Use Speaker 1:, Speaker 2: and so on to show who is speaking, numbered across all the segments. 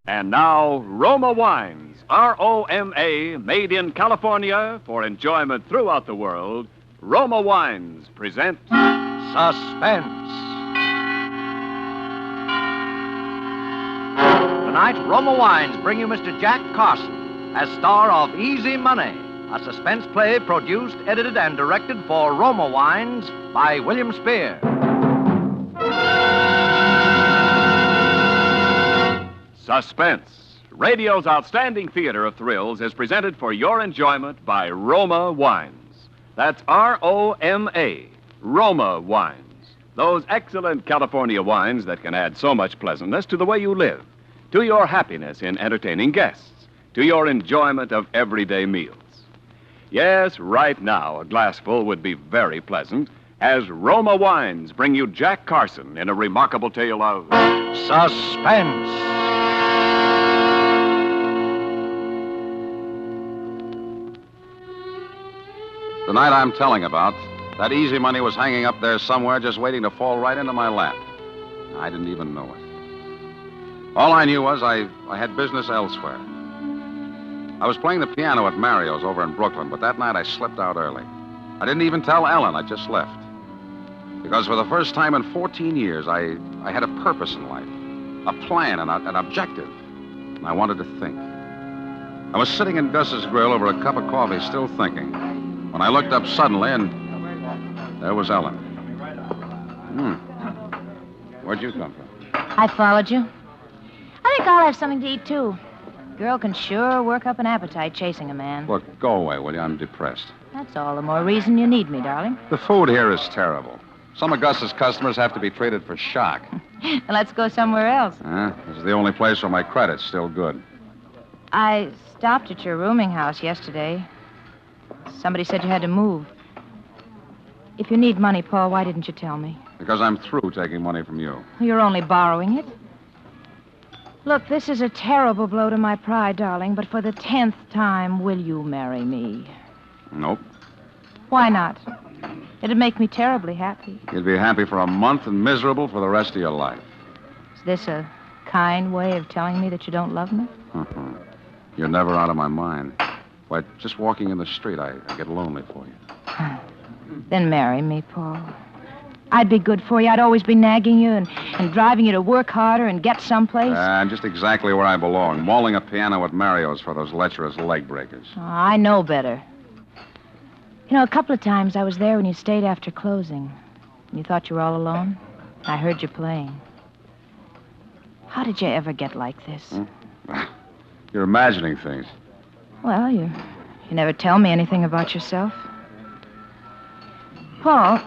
Speaker 1: And now, Roma Wines, R-O-M-A, made in California for enjoyment throughout the world. Roma Wines present
Speaker 2: Suspense. Tonight, Roma Wines bring you Mr. Jack Carson as star of Easy Money, a suspense play produced, edited, and directed for Roma Wines by William Spear.
Speaker 1: Suspense, radio's outstanding theater of thrills, is presented for your enjoyment by Roma Wines. That's R-O-M-A, Roma Wines. Those excellent California wines that can add so much pleasantness to the way you live, to your happiness in entertaining guests, to your enjoyment of everyday meals. Yes, right now, a glassful would be very pleasant as Roma Wines bring you Jack Carson in a remarkable tale of
Speaker 2: Suspense.
Speaker 3: The night I'm telling about, that Easy Money was hanging up there somewhere just waiting to fall right into my lap. I didn't even know it. All I knew was I had business elsewhere. I was playing the piano at Mario's over in Brooklyn, but that night I slipped out early. I didn't even tell Ellen. I just left. Because for the first time in 14 years, I had a purpose in life, a plan, an objective, and I wanted to think. I was sitting in Gus's grill over a cup of coffee, still thinking, when I looked up suddenly, and there was Ellen. Where'd you come from?
Speaker 4: I followed you. I think I'll have something to eat, too. Girl can sure work up an appetite chasing a man.
Speaker 3: Look, go away, will you? I'm depressed.
Speaker 4: That's all the more reason you need me, darling.
Speaker 3: The food here is terrible. Some of Gus's customers have to be treated for shock.
Speaker 4: Let's go somewhere else.
Speaker 3: This is the only place where my credit's still good.
Speaker 4: I stopped at your rooming house yesterday. Somebody said you had to move. If you need money, Paul, why didn't you tell me?
Speaker 3: Because I'm through taking money from you.
Speaker 4: You're only borrowing it. Look, this is a terrible blow to my pride, darling, but for the 10th time, will you marry me?
Speaker 3: Nope.
Speaker 4: Why not? It'd make me terribly happy.
Speaker 3: You'd be happy for a month and miserable for the rest of your life.
Speaker 4: Is this a kind way of telling me that you don't love me?
Speaker 3: You're never out of my mind. Why, just walking in the street, I get lonely for you.
Speaker 4: Then marry me, Paul. I'd be good for you. I'd always be nagging you and driving you to work harder and get someplace.
Speaker 3: I'm just exactly where I belong, mauling a piano at Mario's for those lecherous leg breakers.
Speaker 4: Oh, I know better. You know, a couple of times I was there when you stayed after closing. And you thought you were all alone. I heard you playing. How did you ever get like this?
Speaker 3: You're imagining things.
Speaker 4: Well, you never tell me anything about yourself. Paul.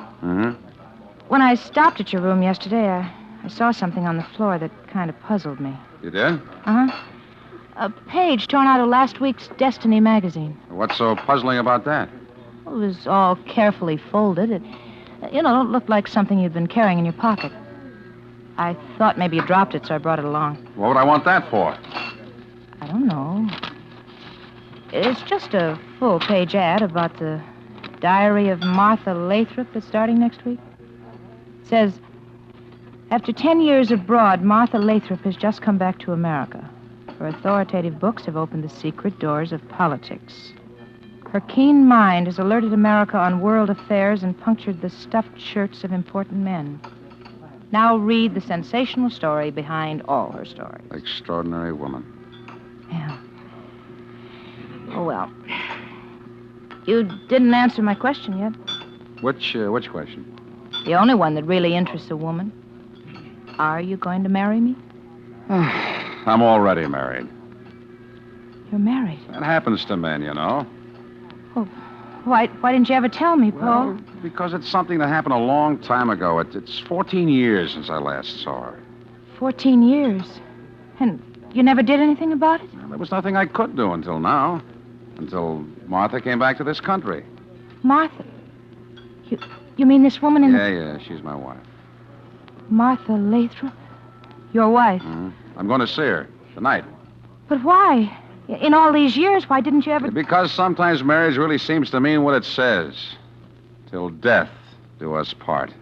Speaker 4: When I stopped at your room yesterday, I saw something on the floor that kind of puzzled me.
Speaker 3: You did?
Speaker 4: Uh-huh. A page torn out of last week's Destiny magazine.
Speaker 3: What's so puzzling about that?
Speaker 4: It was all carefully folded. It looked like something you'd been carrying in your pocket. I thought maybe you dropped it, so I brought it along.
Speaker 3: What would I want that for?
Speaker 4: I don't know. It's just a full-page ad about the diary of Martha Lathrop that's starting next week. It says, after 10 years abroad, Martha Lathrop has just come back to America. Her authoritative books have opened the secret doors of politics. Her keen mind has alerted America on world affairs and punctured the stuffed shirts of important men. Now read the sensational story behind all her stories.
Speaker 3: Extraordinary woman.
Speaker 4: Yeah. Oh, well. You didn't answer my question yet.
Speaker 3: Which question?
Speaker 4: The only one that really interests a woman. Are you going to marry me?
Speaker 3: I'm already married.
Speaker 4: You're married?
Speaker 3: That happens to men, you know.
Speaker 4: Oh, why didn't you ever tell me, Paul?
Speaker 3: Well, because it's something that happened a long time ago. It's 14 years since I last saw her.
Speaker 4: 14 years? And you never did anything about it?
Speaker 3: Well, there was nothing I could do until now. Until Martha came back to this country.
Speaker 4: Martha? You mean this woman in
Speaker 3: Yeah, she's my wife.
Speaker 4: Martha Lathrop? Your wife?
Speaker 3: I'm going to see her tonight.
Speaker 4: But why? In all these years, why didn't you ever...
Speaker 3: Because sometimes marriage really seems to mean what it says. Till death do us part.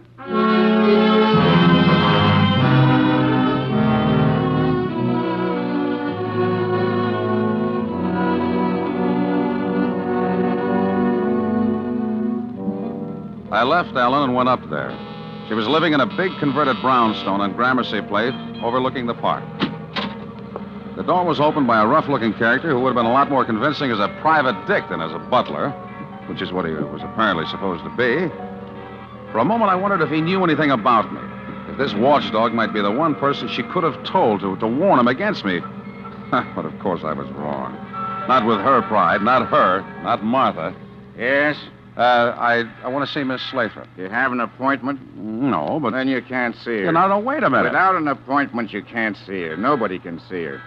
Speaker 3: I left Ellen and went up there. She was living in a big converted brownstone on Gramercy Place, overlooking the park. The door was opened by a rough-looking character who would have been a lot more convincing as a private dick than as a butler, which is what he was apparently supposed to be. For a moment, I wondered if he knew anything about me. If this watchdog might be the one person she could have told to warn him against me. But of course I was wrong. Not with her pride, not her, not Martha.
Speaker 5: Yes?
Speaker 3: I want to see Miss Lathrop.
Speaker 5: You have an appointment?
Speaker 3: No, but...
Speaker 5: Then you can't see her.
Speaker 3: No, wait a minute.
Speaker 5: Without an appointment, you can't see her. Nobody can see her.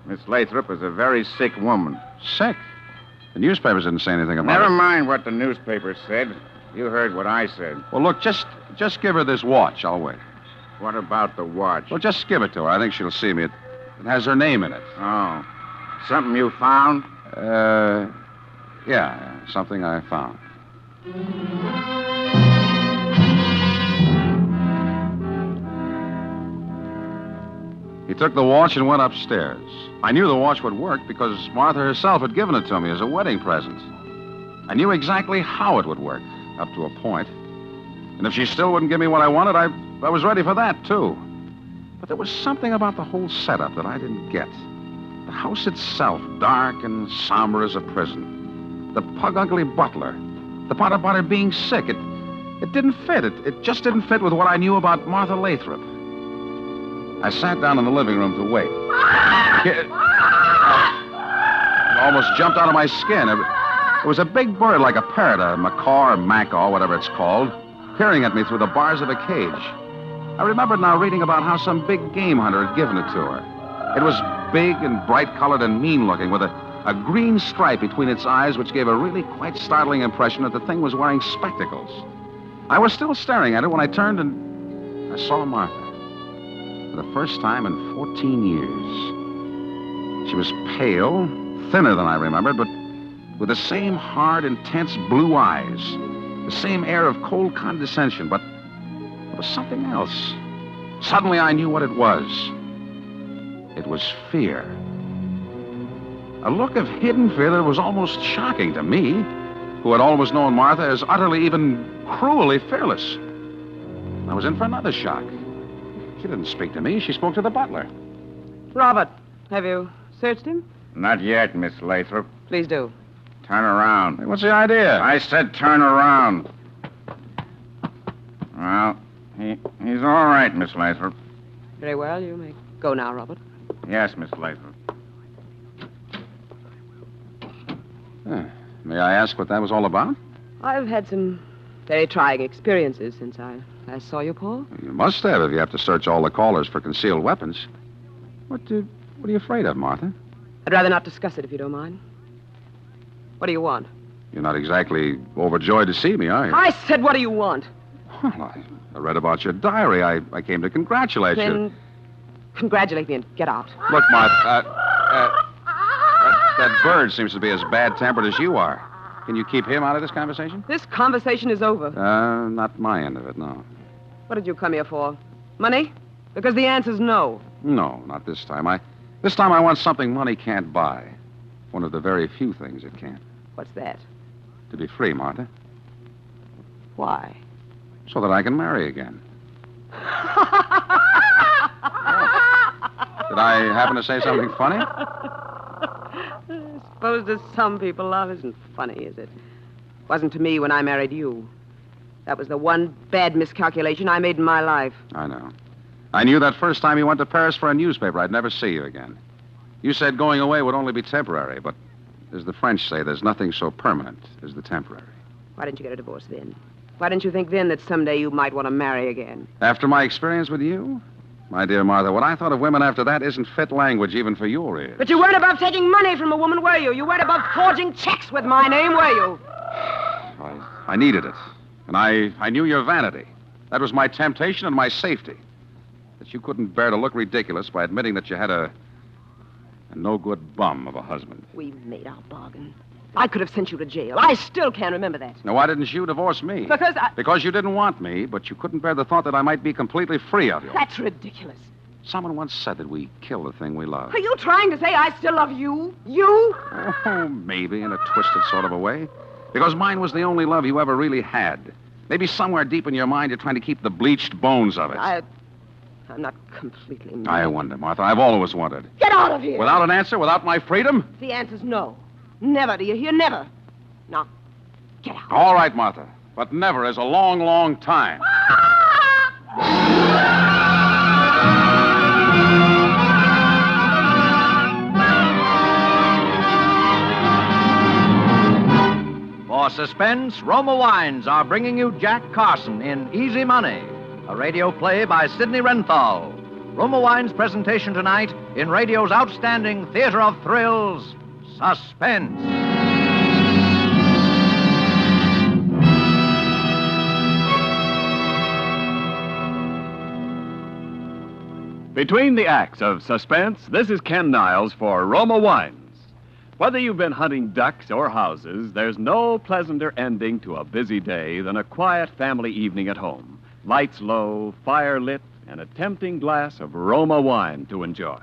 Speaker 5: Miss Lathrop is a very sick woman.
Speaker 3: Sick? The newspapers didn't say anything about it.
Speaker 5: Never mind what the newspapers said. You heard what I said.
Speaker 3: Well, look, just give her this watch. I'll wait.
Speaker 5: What about the watch?
Speaker 3: Well, just give it to her. I think she'll see me. It has her name in it.
Speaker 5: Oh. Something you found?
Speaker 3: Yeah, something I found. He took the watch and went upstairs. I knew the watch would work because Martha herself had given it to me as a wedding present. I knew exactly how it would work, up to a point. And if she still wouldn't give me what I wanted, I was ready for that, too. But there was something about the whole setup that I didn't get. The house itself, dark and somber as a prison. The pug-ugly butler. The part about her being sick. It didn't fit. It just didn't fit with what I knew about Martha Lathrop. I sat down in the living room to wait. It almost jumped out of my skin. It was a big bird like a parrot, a macaw or macaw, whatever it's called, peering at me through the bars of a cage. I remembered now reading about how some big game hunter had given it to her. It was big and bright-colored and mean-looking, with a green stripe between its eyes, which gave a really quite startling impression that the thing was wearing spectacles. I was still staring at it when I turned and I saw Martha. For the first time in 14 years. She was pale, thinner than I remembered, but with the same hard, intense blue eyes, the same air of cold condescension, but it was something else. Suddenly I knew what it was. It was fear. A look of hidden fear that was almost shocking to me, who had always known Martha as utterly, even cruelly fearless. I was in for another shock. She didn't speak to me. She spoke to the butler.
Speaker 6: Robert, have you searched him?
Speaker 5: Not yet, Miss Lathrop.
Speaker 6: Please do.
Speaker 5: Turn around.
Speaker 3: Hey, what's the idea?
Speaker 5: I said turn around. Well, he's all right, Miss Lathrop.
Speaker 6: Very well. You may go now, Robert.
Speaker 5: Yes, Miss Lathrop.
Speaker 3: May I ask what that was all about?
Speaker 6: I've had some very trying experiences since I last saw you, Paul.
Speaker 3: You must have if you have to search all the callers for concealed weapons. What are you afraid of, Martha?
Speaker 6: I'd rather not discuss it if you don't mind. What do you want?
Speaker 3: You're not exactly overjoyed to see me, are you?
Speaker 6: I said, what do you want?
Speaker 3: Well, I read about your diary. I came to congratulate you.
Speaker 6: Then congratulate me and get out.
Speaker 3: Look, Martha, that bird seems to be as bad-tempered as you are. Can you keep him out of this conversation?
Speaker 6: This conversation is over.
Speaker 3: Not my end of it, no.
Speaker 6: What did you come here for? Money? Because the answer's no.
Speaker 3: No, not this time. This time I want something money can't buy. One of the very few things it can't.
Speaker 6: What's that?
Speaker 3: To be free, Martha.
Speaker 6: Why?
Speaker 3: So that I can marry again. Did I happen to say something funny?
Speaker 6: I suppose to some people love isn't funny, is it? Wasn't to me when I married you. That was the one bad miscalculation I made in my life.
Speaker 3: I know. I knew that first time you went to Paris for a newspaper, I'd never see you again. You said going away would only be temporary, but as the French say, there's nothing so permanent as the temporary.
Speaker 6: Why didn't you get a divorce then? Why didn't you think then that someday you might want to marry again?
Speaker 3: After my experience with you? My dear Martha, what I thought of women after that isn't fit language even for your ears.
Speaker 6: But you weren't above taking money from a woman, were you? You weren't above forging checks with my name, were you?
Speaker 3: I needed it. And I knew your vanity. That was my temptation and my safety. That you couldn't bear to look ridiculous by admitting that you had a no-good bum of a husband.
Speaker 6: We made our bargain. I could have sent you to jail. I still can't remember that.
Speaker 3: Now, why didn't you divorce me? Because you didn't want me, but you couldn't bear the thought that I might be completely free of you.
Speaker 6: That's ridiculous.
Speaker 3: Someone once said that we kill the thing we love.
Speaker 6: Are you trying to say I still love you? You?
Speaker 3: Oh, maybe in a twisted sort of a way. Because mine was the only love you ever really had. Maybe somewhere deep in your mind you're trying to keep the bleached bones of it.
Speaker 6: I'm not completely mad.
Speaker 3: I wonder, Martha. I've always wondered.
Speaker 6: Get out of here!
Speaker 3: Without an answer, without my freedom?
Speaker 6: The answer's no. Never, do you hear? Never. Now, get out.
Speaker 3: All right, Martha. But never is a long, long time.
Speaker 2: For Suspense, Roma Wines are bringing you Jack Carson in Easy Money, a radio play by Sidney Renthal. Roma Wines' presentation tonight in radio's outstanding theater of thrills, Suspense.
Speaker 1: Between the acts of Suspense, this is Ken Niles for Roma Wines. Whether you've been hunting ducks or houses, there's no pleasanter ending to a busy day than a quiet family evening at home. Lights low, fire lit, and a tempting glass of Roma wine to enjoy.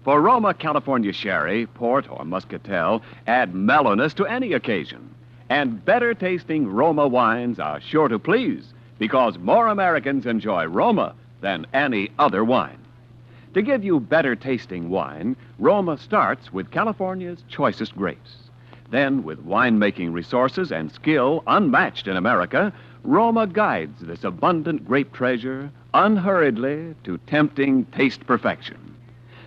Speaker 1: For Roma California Sherry, Port, or Muscatel add mellowness to any occasion. And better tasting Roma wines are sure to please, because more Americans enjoy Roma than any other wine. To give you better tasting wine, Roma starts with California's choicest grapes. Then, with winemaking resources and skill unmatched in America, Roma guides this abundant grape treasure unhurriedly to tempting taste perfection.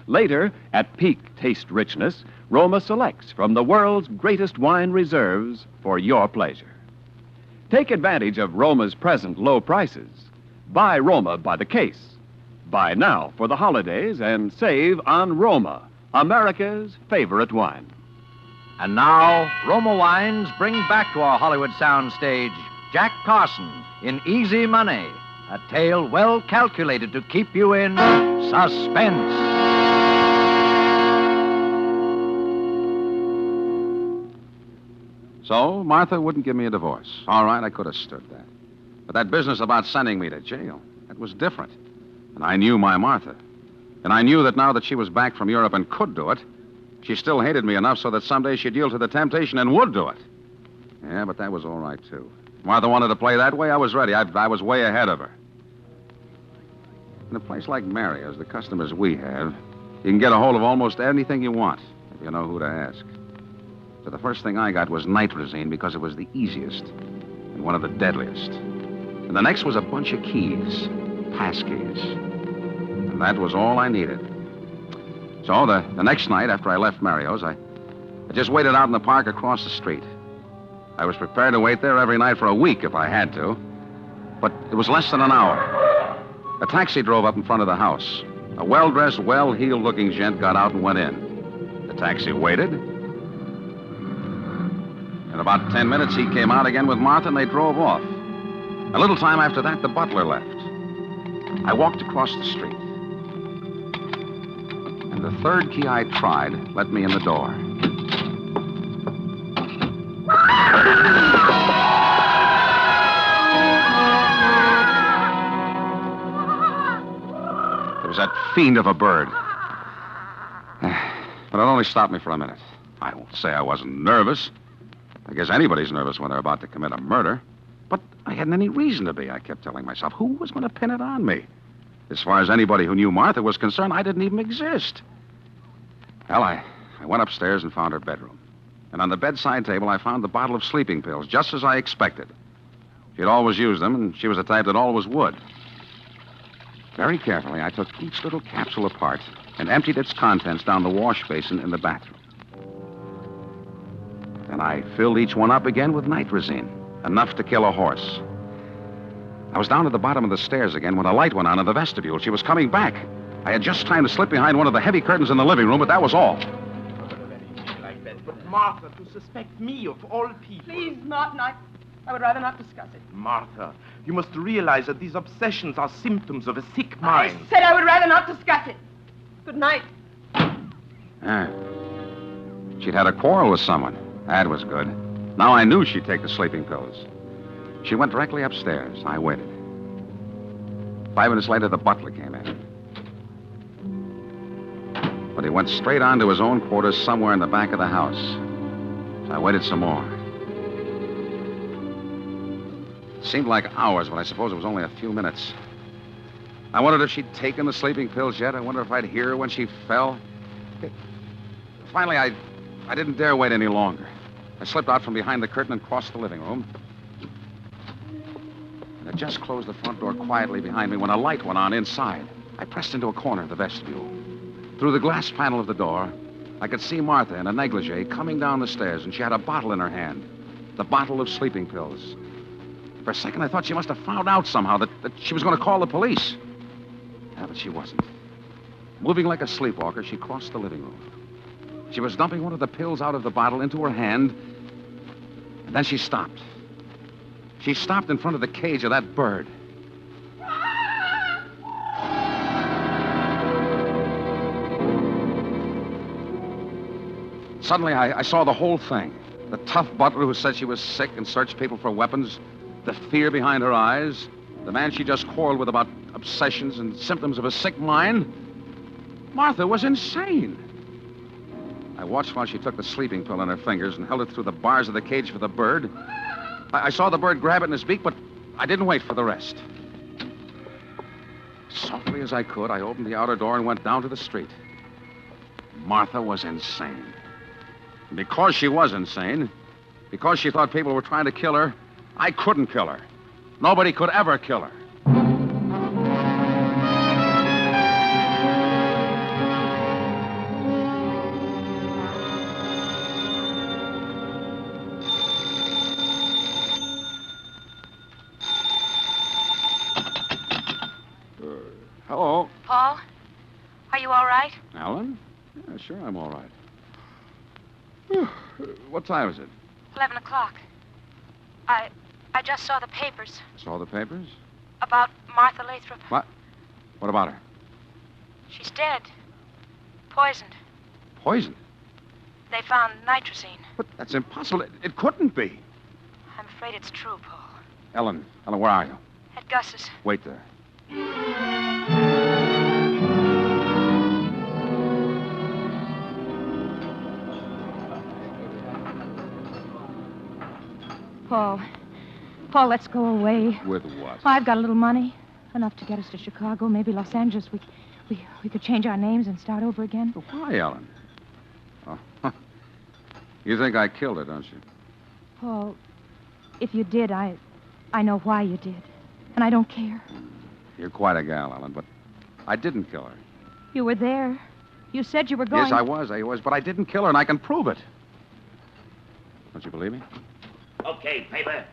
Speaker 1: Later, at peak taste richness, Roma selects from the world's greatest wine reserves for your pleasure. Take advantage of Roma's present low prices. Buy Roma by the case. Buy now for the holidays and save on Roma, America's favorite wine.
Speaker 2: And now, Roma Wines bring back to our Hollywood soundstage Jack Carson in Easy Money, a tale well calculated to keep you in suspense.
Speaker 3: So, Martha wouldn't give me a divorce. All right, I could have stood that. But that business about sending me to jail, that was different. And I knew my Martha. And I knew that now that she was back from Europe and could do it, she still hated me enough so that someday she'd yield to the temptation and would do it. Yeah, but that was all right, too. Martha wanted to play that way. I was ready. I was way ahead of her. In a place like Mario's, the customers we have, you can get a hold of almost anything you want if you know who to ask. So the first thing I got was nitrazine because it was the easiest and one of the deadliest. And the next was a bunch of keys, passkeys. And that was all I needed. So the next night after I left Mario's, I just waited out in the park across the street. I was prepared to wait there every night for a week if I had to. But it was less than an hour. A taxi drove up in front of the house. A well-dressed, well-heeled-looking gent got out and went in. The taxi waited. In about 10 minutes, he came out again with Martha, and they drove off. A little time after that, the butler left. I walked across the street. And the third key I tried let me in the door. There was that fiend of a bird. But it only stopped me for a minute. I won't say I wasn't nervous. I guess anybody's nervous when they're about to commit a murder. But I hadn't any reason to be, I kept telling myself. Who was going to pin it on me? As far as anybody who knew Martha was concerned, I didn't even exist. Well, I went upstairs and found her bedroom. And on the bedside table, I found the bottle of sleeping pills, just as I expected. She'd always used them, and she was the type that always would. Very carefully, I took each little capsule apart and emptied its contents down the wash basin in the bathroom. Then I filled each one up again with nitrazine, enough to kill a horse. I was down at the bottom of the stairs again when a light went on in the vestibule. She was coming back. I had just time to slip behind one of the heavy curtains in the living room, but that was all.
Speaker 7: But Martha, to suspect me of all people...
Speaker 6: Please, not. I would rather not discuss it.
Speaker 7: Martha, you must realize that these obsessions are symptoms of a sick mind.
Speaker 6: I said I would rather not discuss it. Good night.
Speaker 3: She'd had a quarrel with someone. That was good. Now I knew she'd take the sleeping pills. She went directly upstairs. I waited. 5 minutes later, the butler came in. But he went straight on to his own quarters somewhere in the back of the house. So I waited some more. It seemed like hours, but I suppose it was only a few minutes. I wondered if she'd taken the sleeping pills yet. I wondered if I'd hear her when she fell. Finally, I didn't dare wait any longer. I slipped out from behind the curtain and crossed the living room. And I just closed the front door quietly behind me when a light went on inside. I pressed into a corner of the vestibule. Through the glass panel of the door, I could see Martha in a negligee coming down the stairs, and she had a bottle in her hand. The bottle of sleeping pills. For a second, I thought she must have found out somehow that she was going to call the police. Yeah, but she wasn't. Moving like a sleepwalker, she crossed the living room. She was dumping one of the pills out of the bottle into her hand, and then she stopped. She stopped in front of the cage of that bird. Suddenly, I saw the whole thing. The tough butler who said she was sick and searched people for weapons, the fear behind her eyes, the man she just quarreled with about obsessions and symptoms of a sick mind. Martha was insane. I watched while she took the sleeping pill in her fingers and held it through the bars of the cage for the bird. I saw the bird grab it in his beak, but I didn't wait for the rest. Softly as I could, I opened the outer door and went down to the street. Martha was insane. And because she was insane, because she thought people were trying to kill her, I couldn't kill her. Nobody could ever kill her. Hello.
Speaker 4: Paul, are you all right?
Speaker 3: Alan? Yeah, sure, I'm all right. What time is it?
Speaker 4: 11 o'clock. I just saw the papers
Speaker 3: Saw the papers?
Speaker 4: about Martha Lathrop.
Speaker 3: What? What about her?
Speaker 4: She's dead. Poisoned.
Speaker 3: Poison?
Speaker 4: They found nitrazine.
Speaker 3: But that's impossible. It couldn't be.
Speaker 4: I'm afraid it's true, Paul.
Speaker 3: Ellen, where are you?
Speaker 4: At Gus's.
Speaker 3: Wait there.
Speaker 4: Paul, let's go away.
Speaker 3: With what?
Speaker 4: I've got a little money. Enough to get us to Chicago, maybe Los Angeles. We could change our names and start over again.
Speaker 3: Why, Ellen? Oh, you think I killed her, don't you?
Speaker 4: Paul, if you did, I know why you did. And I don't care.
Speaker 3: You're quite a gal, Ellen, but I didn't kill her.
Speaker 4: You were there. You said you were going...
Speaker 3: Yes, I was, but I didn't kill her, and I can prove it. Don't you believe me?
Speaker 8: Okay, paper.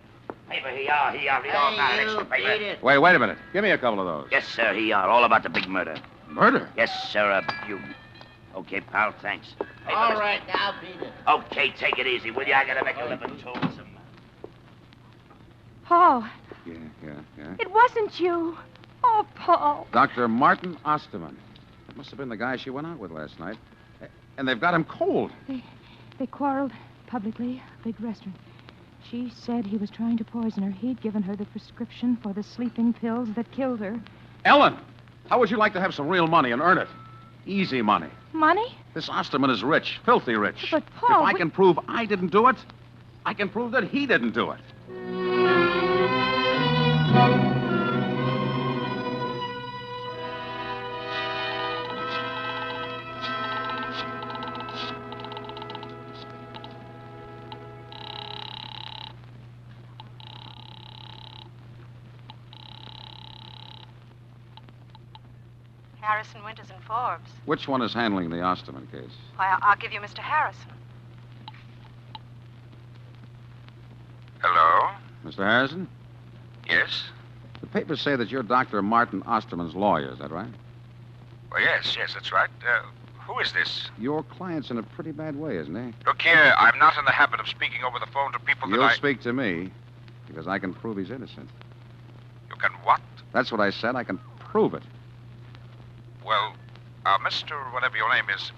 Speaker 8: Paper, here you are. Read all about extra paper.
Speaker 3: Wait a minute. Give me a couple of those.
Speaker 8: Yes, sir, here you are. All about the big murder.
Speaker 3: Murder?
Speaker 8: Yes, sir, you... Okay, pal, thanks. Paper,
Speaker 9: All right, now, Peter.
Speaker 8: Okay, take it easy, will you? I gotta make a living, too.
Speaker 4: Paul,
Speaker 3: Yeah.
Speaker 4: it wasn't you. Oh, Paul.
Speaker 3: Dr. Martin Osterman. That must have been the guy she went out with last night. And they've got him cold.
Speaker 4: They quarreled publicly, a big restaurant. She said he was trying to poison her. He'd given her the prescription for the sleeping pills that killed her.
Speaker 3: Ellen, how would you like to have some real money and earn it? Easy money.
Speaker 4: Money?
Speaker 3: This Osterman is rich, filthy rich.
Speaker 4: But, Paul...
Speaker 3: If I can prove I didn't do it, I can prove that he didn't do it.
Speaker 10: Harrison, Winters, and Forbes.
Speaker 3: Which one is handling the Osterman case?
Speaker 10: Why, I'll give you Mr. Harrison.
Speaker 11: Hello?
Speaker 3: Mr. Harrison?
Speaker 11: Yes?
Speaker 3: The papers say that you're Dr. Martin Osterman's lawyer, is that right?
Speaker 11: Well, yes, that's right. Who is this?
Speaker 3: Your client's in a pretty bad way, isn't he?
Speaker 11: Look here, I'm not in the habit of speaking over the phone to people
Speaker 3: You'll
Speaker 11: that
Speaker 3: speak to me, because I can prove he's innocent.
Speaker 11: You can what?
Speaker 3: That's what I said. I can prove it.
Speaker 11: Well, Mr. whatever your name is,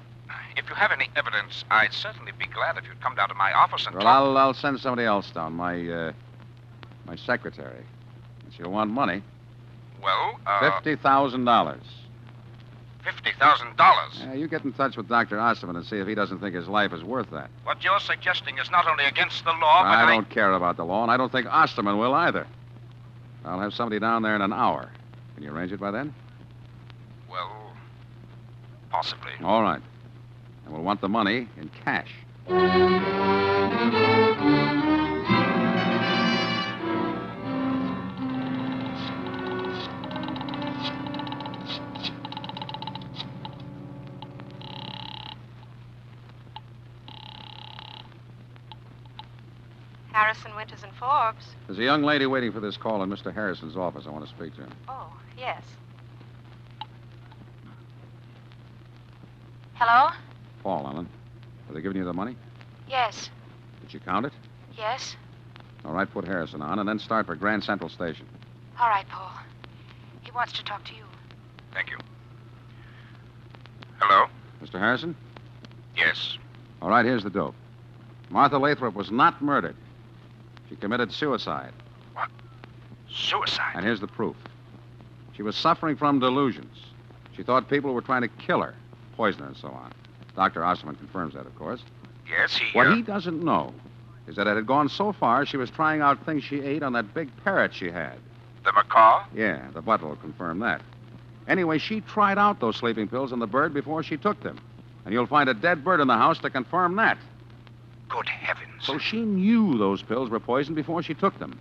Speaker 11: if you have any evidence, I'd certainly be glad if you'd come down to my office and
Speaker 3: Well,
Speaker 11: talk...
Speaker 3: I'll send somebody else down, my secretary. She'll want money.
Speaker 11: Well,
Speaker 3: $50,000.
Speaker 11: $50,000?
Speaker 3: Yeah, you get in touch with Dr. Osterman and see if he doesn't think his life is worth that.
Speaker 11: What you're suggesting is not only against the law, but
Speaker 3: I don't care about the law, and I don't think Osterman will either. I'll have somebody down there in an hour. Can you arrange it by then?
Speaker 11: Well, possibly.
Speaker 3: All right. And we'll want the money in cash.
Speaker 10: Harrison, Winters, and Forbes.
Speaker 3: There's a young lady waiting for this call in Mr. Harrison's office. I want to speak to him.
Speaker 10: Oh, yes. Hello?
Speaker 3: Paul, Ellen. Have they given you the money?
Speaker 10: Yes.
Speaker 3: Did you count it?
Speaker 10: Yes?
Speaker 3: All right, put Harrison on, and then start for Grand Central Station.
Speaker 10: All right, Paul. He wants to talk to you.
Speaker 11: Thank you. Hello?
Speaker 3: Mr. Harrison?
Speaker 11: Yes.
Speaker 3: All right, here's the dope. Martha Lathrop was not murdered. She committed suicide.
Speaker 11: What? Suicide?
Speaker 3: And here's the proof. She was suffering from delusions. She thought people were trying to kill her, poison her, and so on. Dr. Osman confirms that, of course.
Speaker 11: Yes, he...
Speaker 3: What he doesn't know is that it had gone so far she was trying out things she ate on that big parrot she had.
Speaker 11: The macaw?
Speaker 3: Yeah, the butler will confirm that. Anyway, she tried out those sleeping pills on the bird before she took them. And you'll find a dead bird in the house to confirm that.
Speaker 11: Good heavens.
Speaker 3: So she knew those pills were poison before she took them.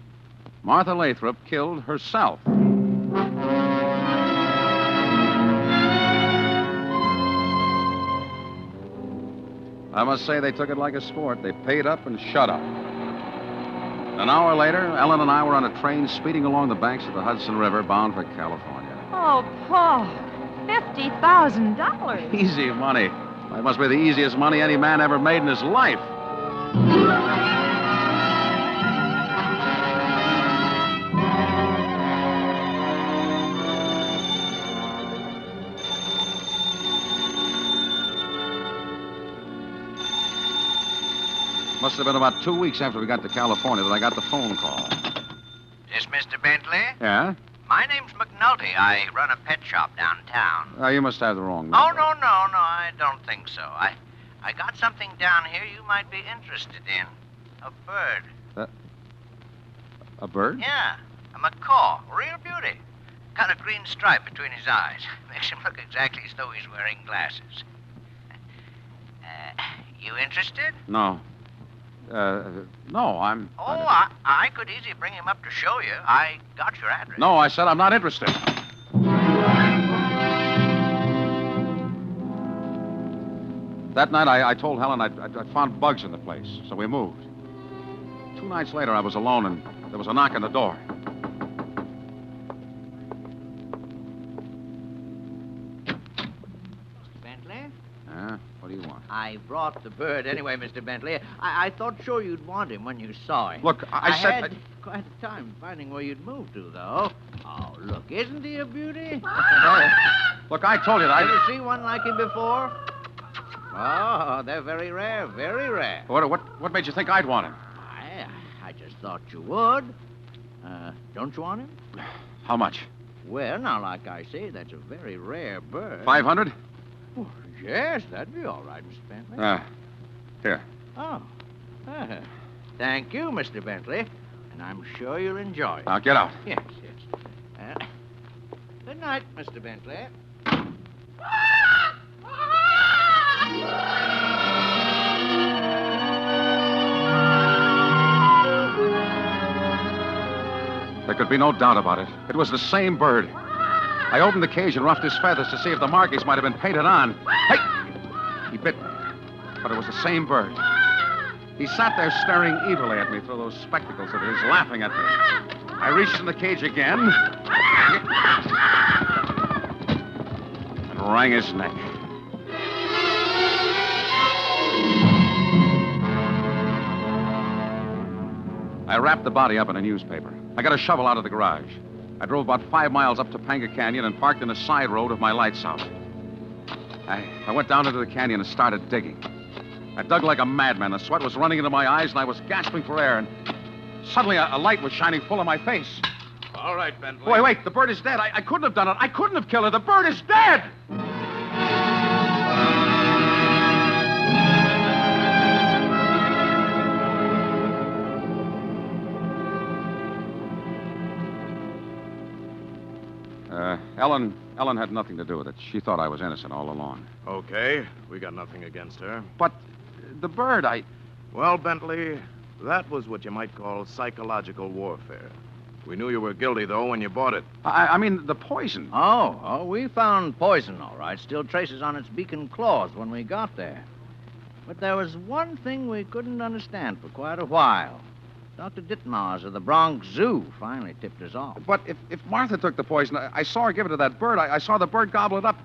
Speaker 3: Martha Lathrop killed herself. I must say they took it like a sport. They paid up and shut up. An hour later, Ellen and I were on a train speeding along the banks of the Hudson River bound for California.
Speaker 4: Oh, Paul, $50,000.
Speaker 3: Easy money. That must be the easiest money any man ever made in his life. Must have been about 2 weeks after we got to California that I got the phone call.
Speaker 2: This Mr. Bentley?
Speaker 3: Yeah?
Speaker 2: My name's McNulty. I run a pet shop downtown.
Speaker 3: You must have the wrong number.
Speaker 2: Oh, no, I don't think so. I got something down here you might be interested in. A bird.
Speaker 3: A bird?
Speaker 2: Yeah, a macaw. Real beauty. Got a green stripe between his eyes. Makes him look exactly as though he's wearing glasses. You interested?
Speaker 3: No. No, I'm...
Speaker 2: I could easily bring him up to show you. I got your address.
Speaker 3: No, I said I'm not interested. That night, I told Helen I'd found bugs in the place, so we moved. 2 nights later, I was alone, and there was a knock on the door.
Speaker 2: Mr. Bentley?
Speaker 3: What do you want?
Speaker 2: I brought the bird anyway, Mr. Bentley. I thought sure you'd want him when you saw him.
Speaker 3: Look, I said...
Speaker 2: had quite a time finding where you'd moved to, though. Oh, look, isn't he a beauty?
Speaker 3: Look, I told you that
Speaker 2: Ever see one like him before? Oh, they're very rare, very rare.
Speaker 3: What made you think I'd want him?
Speaker 2: I just thought you would. Don't you want him?
Speaker 3: How much?
Speaker 2: Well, now, like I say, that's a very rare bird.
Speaker 3: 500?
Speaker 2: Oh, yes, that'd be all right, Mr. Bentley.
Speaker 3: Here.
Speaker 2: Oh. Thank you, Mr. Bentley. And I'm sure you'll enjoy it.
Speaker 3: Now, get out.
Speaker 2: Yes. Good night, Mr. Bentley.
Speaker 3: There could be no doubt about it. It was the same bird. I opened the cage and roughed his feathers to see if the markings might have been painted on. Hey! He bit me. But it was the same bird. He sat there staring evilly at me through those spectacles of his, laughing at me. I reached in the cage again and wrang his neck. I wrapped the body up in a newspaper. I got a shovel out of the garage. I drove about 5 miles up Topanga Canyon and parked in a side road with my lights out. I went down into the canyon and started digging. I dug like a madman. The sweat was running into my eyes, and I was gasping for air, and suddenly a light was shining full in my face.
Speaker 11: All right, Bentley.
Speaker 3: Wait, the bird is dead. I couldn't have done it. I couldn't have killed her. The bird is dead! Ellen had nothing to do with it. She thought I was innocent all along.
Speaker 9: Okay, we got nothing against her.
Speaker 3: But the bird,
Speaker 9: Well, Bentley, that was what you might call psychological warfare. We knew you were guilty, though, when you bought it.
Speaker 3: I mean, the poison.
Speaker 2: Oh, we found poison, all right. Still traces on its beak and claws when we got there. But there was one thing we couldn't understand for quite a while. Dr. Ditmars of the Bronx Zoo finally tipped us off.
Speaker 3: But if Martha took the poison, I saw her give it to that bird. I saw the bird gobble it up.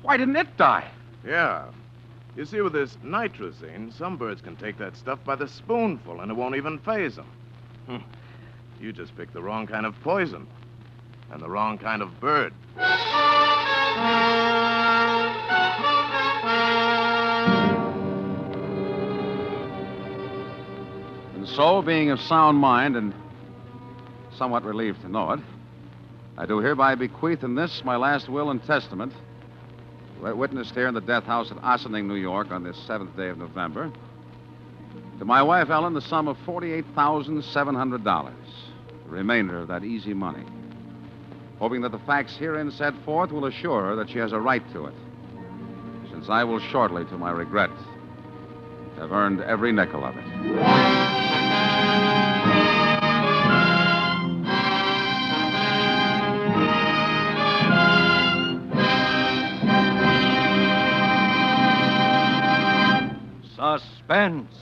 Speaker 3: Why didn't it die?
Speaker 9: Yeah. You see, with this nitrazine, some birds can take that stuff by the spoonful, and it won't even faze them. You just picked the wrong kind of poison. And the wrong kind of bird.
Speaker 3: And so, being of sound mind and somewhat relieved to know it, I do hereby bequeath in this, my last will and testament, witnessed here in the death house at Ossining, New York, on this 7th day of November, to my wife, Ellen, the sum of $48,700, the remainder of that easy money, hoping that the facts herein set forth will assure her that she has a right to it, since I will shortly, to my regret, have earned every nickel of it.
Speaker 2: Suspense.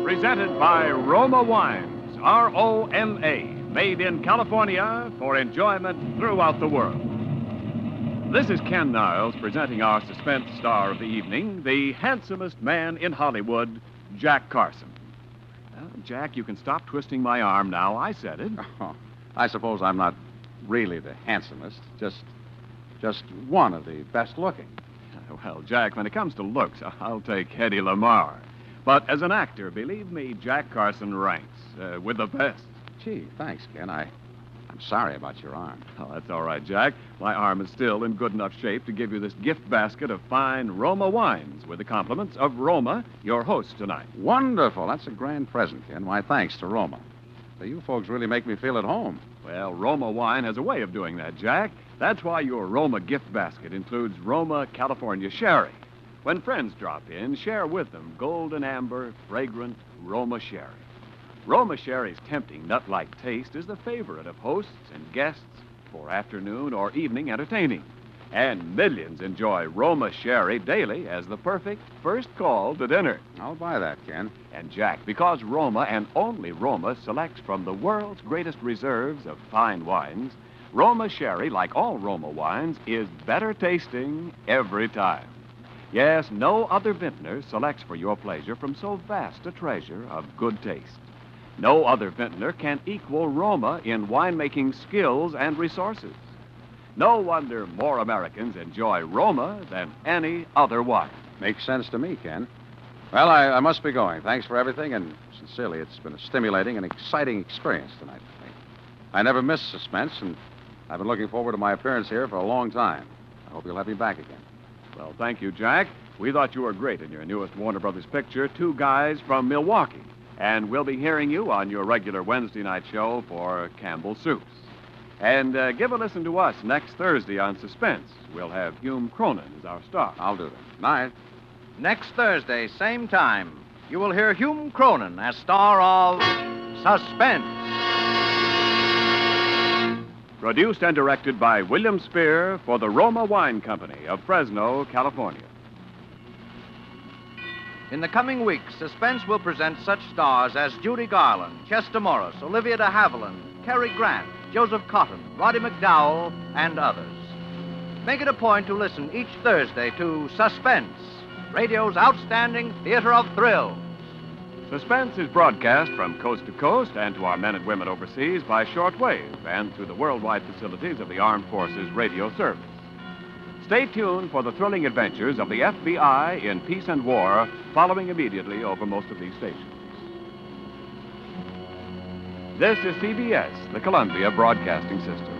Speaker 1: Presented by Roma Wines, R-O-M-A, made in California for enjoyment throughout the world. This is Ken Niles presenting our suspense star of the evening, the handsomest man in Hollywood, Jack Carson. Jack, you can stop twisting my arm now. I said it.
Speaker 3: Oh, I suppose I'm not really the handsomest, just one of the best looking.
Speaker 1: Well, Jack, when it comes to looks, I'll take Hedy Lamarr. But as an actor, believe me, Jack Carson ranks with the best.
Speaker 3: Gee, thanks, Ken. I'm sorry about your arm.
Speaker 1: Oh, that's all right, Jack. My arm is still in good enough shape to give you this gift basket of fine Roma wines with the compliments of Roma, your host tonight.
Speaker 3: Wonderful. That's a grand present, Ken. Why, thanks to Roma. So you folks really make me feel at home.
Speaker 1: Well, Roma wine has a way of doing that, Jack. That's why your Roma gift basket includes Roma California Sherry. When friends drop in, share with them golden amber, fragrant Roma Sherry. Roma Sherry's tempting nut-like taste is the favorite of hosts and guests for afternoon or evening entertaining. And millions enjoy Roma Sherry daily as the perfect first call to dinner.
Speaker 3: I'll buy that, Ken.
Speaker 1: And, Jack, because Roma and only Roma selects from the world's greatest reserves of fine wines, Roma Sherry, like all Roma wines, is better tasting every time. Yes, no other vintner selects for your pleasure from so vast a treasure of good taste. No other vintner can equal Roma in winemaking skills and resources. No wonder more Americans enjoy Roma than any other wine.
Speaker 3: Makes sense to me, Ken. Well, I must be going. Thanks for everything, and sincerely, it's been a stimulating and exciting experience tonight for me. I never miss Suspense, and I've been looking forward to my appearance here for a long time. I hope you'll have me back again.
Speaker 1: Well, thank you, Jack. We thought you were great in your newest Warner Brothers picture, Two Guys from Milwaukee. And we'll be hearing you on your regular Wednesday night show for Campbell's Soups. And give a listen to us next Thursday on Suspense. We'll have Hume Cronin as our star.
Speaker 3: I'll do that. Night.
Speaker 2: Next Thursday, same time, you will hear Hume Cronin as star of Suspense.
Speaker 1: Produced and directed by William Spear for the Roma Wine Company of Fresno, California.
Speaker 2: In the coming weeks, Suspense will present such stars as Judy Garland, Chester Morris, Olivia de Havilland, Cary Grant, Joseph Cotton, Roddy McDowell, and others. Make it a point to listen each Thursday to Suspense, radio's outstanding theater of thrills.
Speaker 1: Suspense is broadcast from coast to coast and to our men and women overseas by shortwave and through the worldwide facilities of the Armed Forces Radio Service. Stay tuned for the thrilling adventures of the FBI in peace and war, following immediately over most of these stations. This is CBS, the Columbia Broadcasting System.